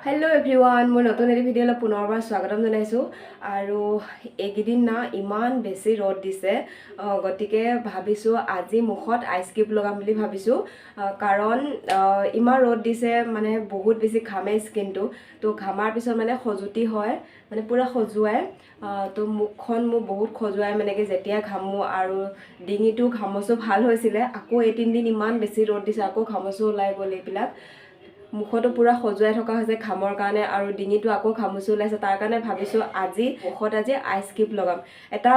hello everyone मोर नतुन AD video पुनरबार स्वागतम जनाइছো আৰু এগিদিন না ইমান বেছি ৰদ দিছে গটিকে ভাবিছো আজি মুখত আইস কিউব লগাম বুলি ভাবিছো কাৰণ ইমান ৰদ দিছে মানে বহুত বেছি ঘামে স্কিনটো তো ঘামাৰ পিছত মানে খজুতি হয় মানে পুৰা খজুৱাই তো মুখখন মু বহুত খজুৱাই মানে কি যেতিয়া ঘামু আৰু ডিঙিটো ঘামচো ভাল হৈছিলে আকৌ এই 3 দিন ইমান বেছি ৰদ দিছে আকৌ ঘামচো ওলাই গ'ল এইবিলাক মুখটো পুৰা খজুৱাই থকা হৈছে ঘামৰ কাৰণে আৰু ডিঙিটো আকৌ ঘামুচি ওলাইছে তাৰ কাৰণে ভাবিছো আজি মুখত আজি আইস কিউব লগাম এটা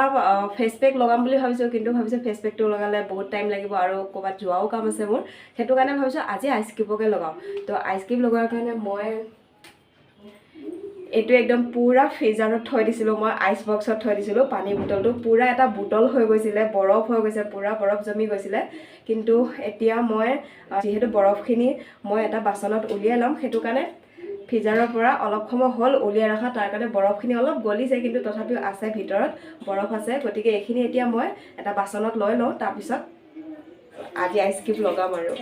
ফেস পেক লগাম বুলি ভাবিছো কিন্তু ভাবিছো ফেস পেকটো লগালে বহুত টাইম লাগিব আৰু কোবাত যোৱাও কাম আছে মোৰ হেতু কাৰণে ভাবিছো আজি আইস কিউবকে লগাম তো আইস কিউব লগাৰ কাৰণে মই এটো একদম পুরা ফ্রিজারত থৈ দিছিলো মই আইস বক্সত থৈ দিছিলো পানী বুটলটো পুরা এটা বুটল হৈ গৈছিলে বৰফ হৈ গৈছে পুৰা বৰফ জমি গৈছিলে কিন্তু এতিয়া মই যেহেতু বৰফখিনি মই এটা বাসনত উলিয়াই লম হেতু কাৰণে ফ্ৰিজাৰৰ পৰা অলপ সময় হল উলিয়াই ৰাখা তাৰ কাৰণে বৰফখিনি অলপ গলিছে কিন্তু তথাপিও আছে ভিতৰত বৰফ আছে গটিকে এখিনি এতিয়া মই এটা বাসনত লৈ লওঁ তাৰ পিছত আজি আইস কিউব লগাম আৰু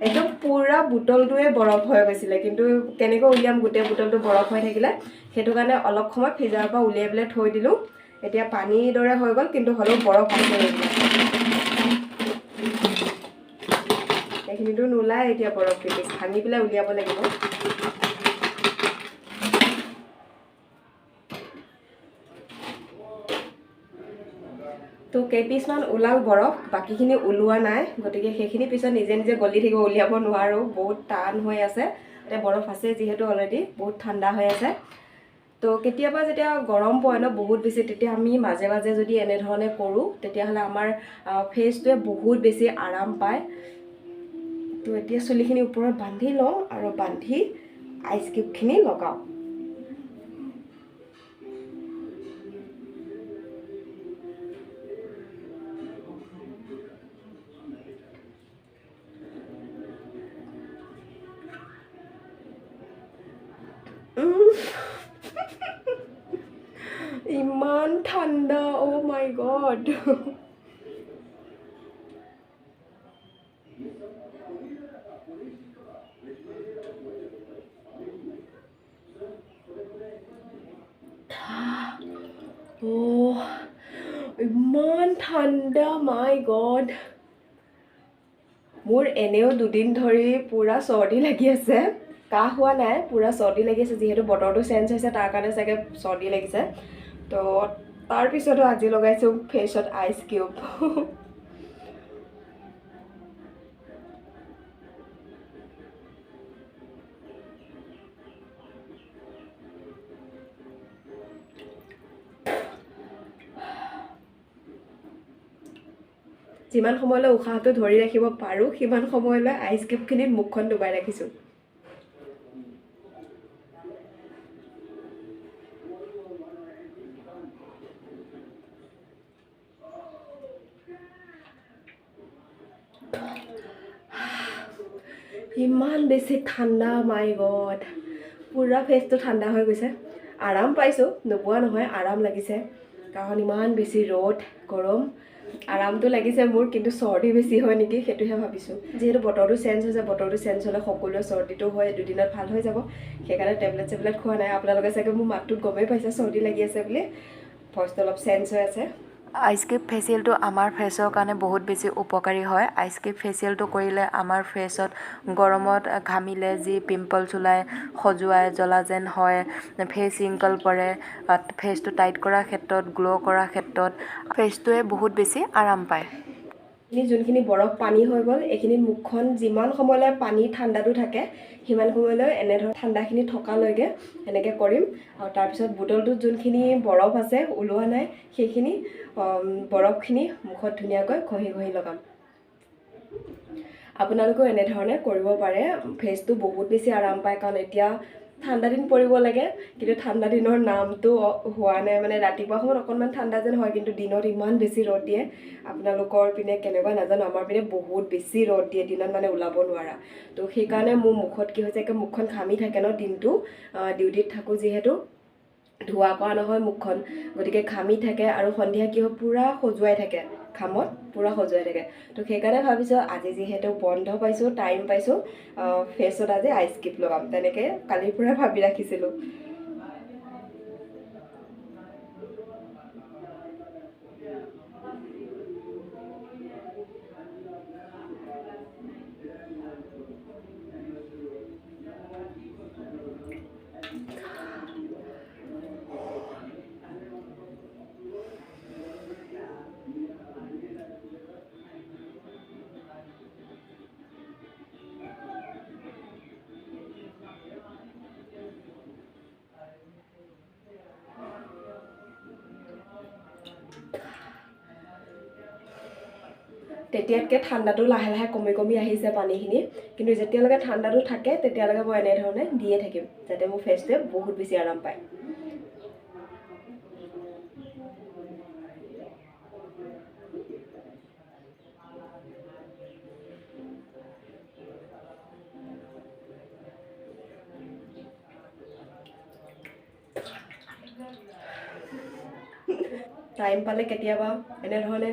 একদম পুৰা বুটলটোৱে বৰফ হৈ গৈছিলে কিন্তু কেনেকৈ উলিয়াম গোটে বুটলটো বৰফ হৈ থাকিলে হেতু কাৰণে অলপ সময় ফ্ৰিজাৰৰ পৰা উলিয়াই পেলাই থৈ দিলো এতিয়া পানীৰ দৰে হৈ গ'ল কিন্তু হলো বৰফ আছে এইখিনিটো নোলাই এতিয়া বৰফ পিটি ভাঙি পেলাই উলিয়াব লাগিব তো কেপিছমান উলাল বৰফ বাকিখিনি উলোৱা নাই গটিকে সেইখিনি পিছত নিজে নিজে গলি থাকিব উলিয়াব নোৱাৰো বহুত টান হৈ আছে এ বৰফ আছে যেহেতু অলৰেডি বহুত ঠাণ্ডা হৈ আছে তো কেতিয়াবা যেতিয়া গৰম পৰে ন বহুত বেছি তেতিয়া আমি মাজে মাজে যদি এনে ধৰণে কৰো তেতিয়া হলে আমাৰ ফেসটোৱে বহুত বেছি আৰাম পায় তো এতিয়া চুলিখিনি ওপৰত বান্ধি লওঁ আৰু বান্ধি আইস কিউবখিনি লগাও ইমান ঠাণ্ডা ও মাই গড ও ইমান ঠাণ্ডা মাই গড মোৰ এনেও দুদিন ধৰি পুৰা চৰ্দি লাগি আছে কাহ হোৱা নাই পুৰা চৰ্দি লাগি আছে যেহেতু বতৰটো চেঞ্জ হৈছে তাৰ কাৰণে চাগে চৰ্দি লাগিছে তো তাৰ পিছতো আজি লগাইছো ফেসত আইস কিউব যিমান সময়লৈ উশাহটো ধৰি ৰাখিব পাৰো সিমান সময়লৈ আইস কিউবখিনিত মুখখন ডুবাই ৰাখিছো ইমান বেছি ঠাণ্ডা মাই গড পুৰা ফেসটো ঠাণ্ডা হৈ গৈছে আৰাম পাইছো নোপোৱা নহয় আৰাম লাগিছে কাৰণ ইমান বেছি ৰদ গৰম আৰামটো লাগিছে মোৰ কিন্তু চৰ্দি বেছি হয় নেকি হেতুহে ভাবিছো যেহেতু বতৰটো চেঞ্জ হৈছে বতৰটো চেঞ্জ হলে সকলোৰে চৰ্দিটো হয় দুদিনত ভাল হৈ যাব সেইকাৰণে টেবলেট খোৱা নাই আপোনালোকে চাগে মোৰ মাতটোত গমেই পাইছে চৰ্দি লাগি আছে বুলি ভইচটো অলপ চেঞ্জ হৈ আছে আইচকিউব ফেচিয়েলটো আমাৰ ফেসৰ কাৰণে বহুত বেছি উপকাৰী হয় আইচকিউব ফেচিয়েলটো কৰিলে আমাৰ ফেসত গৰমত ঘামিলে যি পিম্পলছ ওলায় খজুৱাই জ্বলা যেন হয় ফেস ৰিংকল পৰে ফেসটো টাইট কৰাৰ ক্ষেত্ৰত গ্লো কৰাৰ ক্ষেত্ৰত ফেসটোৱে বহুত বেছি আৰাম পায় যোনখিনি বৰফ পানী হৈ গ'ল এইখিনিত মুখখন যিমান সময়লৈ পানী ঠাণ্ডাটো থাকে সিমান সময়লৈ এনে ধৰ ঠাণ্ডাখিনি থকালৈকে এনেকৈ কৰিম আৰু তাৰপিছত বুটলটোত যোনখিনি বৰফ আছে ওলোৱা নাই সেইখিনি বৰফখিনি মুখত ধুনীয়াকৈ ঘঁহি ঘঁহি লগাম আপোনালোকেও এনে ধৰণে কৰিব পাৰে ফেসটো বহুত বেছি আৰাম পায় কাৰণ এতিয়া ঠাণ্ডা দিন পৰিব লাগে কিন্তু ঠাণ্ডা দিনৰ নামটো হোৱা নাই মানে ৰাতিপুৱা সময়ত অকনমান ঠাণ্ডা যেন হয় কিন্তু দিনত ইমান বেছি ৰদ দিয়ে আপোনালোকৰ পিনে কেনেকুৱা নাজানো আমাৰ পিনে বহুত বেছি ৰদ দিয়ে দিনত মানে ওলাব নোৱাৰা তো সেই কাৰণে মোৰ মুখত কি হৈছে যে মুখখন ঘামি থাকে ন দিনটো ডিউটিত থাকো যেহেতু ধোৱা কৰা নহয় মুখখন গটিকে ঘামি থাকে আৰু সন্ধিয়া কি হয় পুৰা খজুৱাই থাকে খামত পুৰা সজুৱাই থাকে তো সেইকাৰণে ভাবিছোঁ আজি যিহেতু বন্ধ পাইছোঁ টাইম পাইছোঁ ফেচত আজি আইচকিপ লগাম তেনেকৈ কালিৰ পৰা ভাবি ৰাখিছিলোঁ তেতিয়াতকৈ ঠাণ্ডাটো লাহে লাহে কমি কমি আহিছে পানীখিনি কিন্তু যেতিয়ালৈকে ঠাণ্ডাটো থাকে তেতিয়ালৈকে মই এনেধৰণে দিয়ে থাকিম যাতে মোৰ ফেচটোৱে বহুত বেছি আৰাম পায় টাইম পালে কেতিয়াবা এনেধৰণে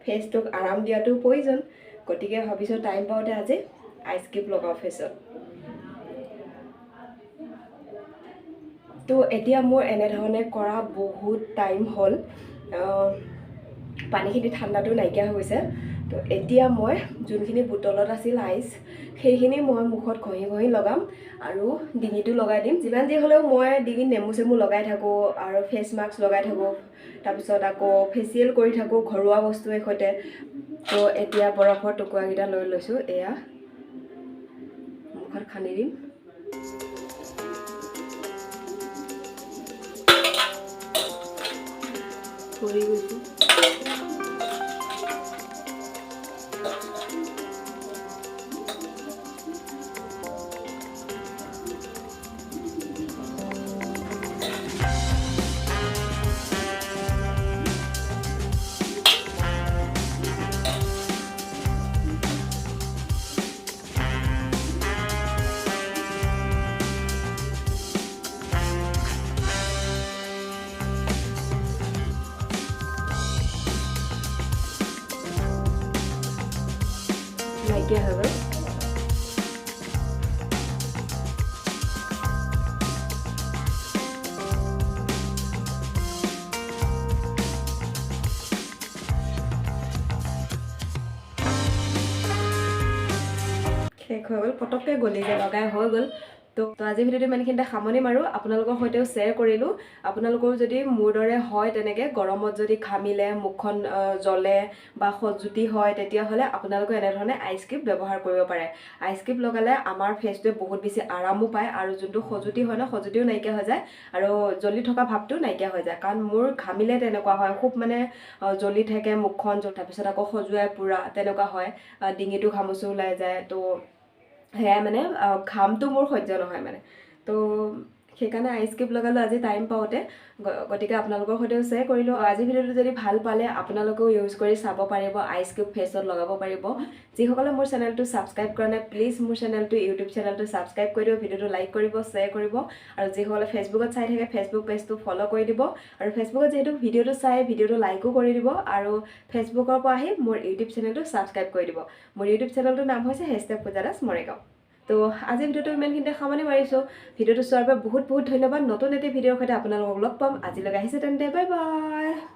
ফেচটোক আৰাম দিয়াটো প্ৰয়োজন গতিকে ভাবিছোঁ টাইম পাওঁতে আজি আইচকিপ লগাওঁ ফেচত তো এতিয়া মোৰ এনেধৰণে কৰা বহুত টাইম হ'ল পানীখিনি ঠাণ্ডাটো নাইকিয়া হৈ গৈছে তো এতিয়া মই যোনখিনি বুটলত আছিল আইচ সেইখিনি মই মুখত ঘঁহি ঘঁহি লগাম আৰু ডিঙিটো লগাই দিম যিমান যি হ'লেও মই ডিঙিত নেমু চেমু লগাই থাকোঁ আৰু ফেচ মাস্ক লগাই থাকোঁ তাৰপিছত আকৌ ফেচিয়েল কৰি থাকোঁ ঘৰুৱা বস্তুৱে সৈতে তো এতিয়া বৰফৰ টুকুৰাকেইটা লৈ লৈছোঁ এয়া মুখত সানি দিম কৰি গৈছোঁ নাইকিয়া হৈ গ'ল শেষ হৈ গ'ল পটককৈ গলি যে লগাই হৈ গ'ল তো আজি ভিডিঅ'টো ইমানখিনিতে সামৰণি মাৰোঁ আপোনালোকৰ সৈতেও শ্বেয়াৰ কৰিলোঁ আপোনালোকৰো যদি মোৰ দৰে হয় তেনেকৈ গৰমত যদি ঘামিলে মুখখন জ্বলে বা খজুতি হয় তেতিয়াহ'লে আপোনালোকে এনেধৰণে আইচকিপ ব্যৱহাৰ কৰিব পাৰে আইচকিপ লগালে আমাৰ ফেচটোৱে বহুত বেছি আৰামো পায় আৰু যোনটো খজুতি হয় ন খজুতিও নাইকিয়া হৈ যায় আৰু জ্বলি থকা ভাৱটো নাইকিয়া হৈ যায় কাৰণ মোৰ ঘামিলে তেনেকুৱা হয় খুব মানে জ্বলি থাকে মুখখন তাৰপিছত আকৌ খজুৱাই পুৰা তেনেকুৱা হয় ডিঙিটো ঘামুচি ওলাই যায় তো সেয়াই মানে ঘামটো মোৰ সহ্য নহয় মানে তো সেইকাৰণে আইচকিপ লগালোঁ আজি টাইম পাওঁতে গতিকে আপোনালোকৰ সৈতেও শ্বেয়াৰ কৰিলোঁ আজি ভিডিঅ'টো যদি ভাল পালে আপোনালোকেও ইউজ কৰি চাব পাৰিব আইচকিউব ফেচত লগাব পাৰিব যিসকলে মোৰ চেনেলটো ছাবস্ক্ৰাইব কৰা নাই প্লিজ মোৰ চেনেলটো ইউটিউব চেনেলটো ছাবস্ক্ৰাইব কৰি দিব ভিডিঅ'টো লাইক কৰিব শ্বেয়াৰ কৰিব আৰু যিসকলে ফেচবুকত চাই থাকে ফেচবুক পেজটো ফ'ল' কৰি দিব আৰু ফেচবুকত যিহেতু ভিডিঅ'টো চাই ভিডিঅ'টো লাইকো কৰি দিব আৰু ফেচবুকৰ পৰা আহি মোৰ ইউটিউব চেনেলটো ছাবস্ক্ৰাইব কৰি দিব মোৰ ইউটিউব চেনেলটোৰ নাম হৈছে #Pooja Morigaon তো আজি ভিডিঅ'টো ইমানখিনিতে সামৰণি মাৰিছোঁ ভিডিঅ'টো চোৱাৰ বাবে বহুত বহুত ধন্যবাদ নতুন এটি ভিডিঅ'ৰ সৈতে আপোনালোকক লগ পাম আজিলৈকে আহিছে তেন্তে বাই বাই